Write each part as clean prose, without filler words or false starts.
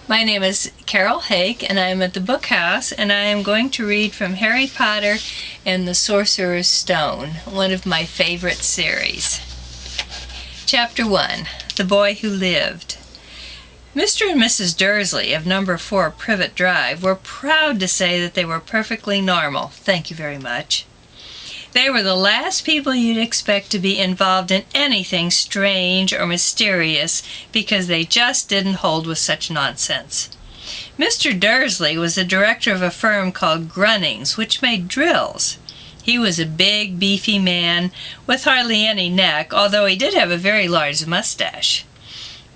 My name is Carol Hague, and I am at the Book House, and I am going to read from Harry Potter and the Sorcerer's Stone, one of my favorite series. Chapter 1, The Boy Who Lived. Mr. and Mrs. Dursley of number 4 Privet Drive were proud to say that they were perfectly normal. Thank you very much. They were the last people you'd expect to be involved in anything strange or mysterious because they just didn't hold with such nonsense. Mr. Dursley was the director of a firm called Grunnings, which made drills. He was a big, beefy man with hardly any neck, although he did have a very large mustache.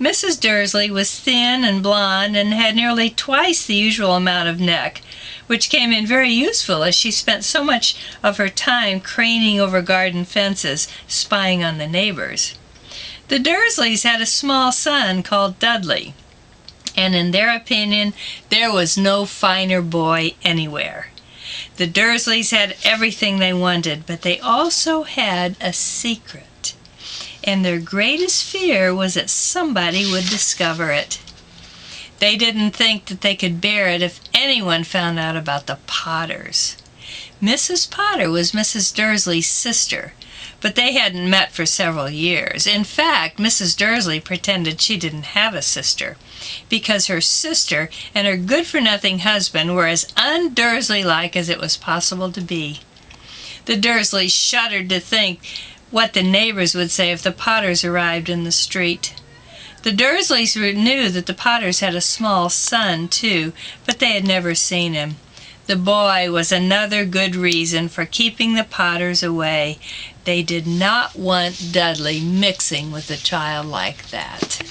Mrs. Dursley was thin and blonde and had nearly twice the usual amount of neck, which came in very useful as she spent so much of her time craning over garden fences, spying on the neighbors. The Dursleys had a small son called Dudley, and in their opinion, there was no finer boy anywhere. The Dursleys had everything they wanted, but they also had a secret. And their greatest fear was that somebody would discover it. They didn't think that they could bear it if anyone found out about the Potters. Mrs. Potter was Mrs. Dursley's sister, but they hadn't met for several years. In fact, Mrs. Dursley pretended she didn't have a sister, because her sister and her good-for-nothing husband were as un-Dursley-like as it was possible to be. The Dursleys shuddered to think what the neighbors would say if the Potters arrived in the street. The Dursleys knew that the Potters had a small son, too, but they had never seen him. The boy was another good reason for keeping the Potters away. They did not want Dudley mixing with a child like that.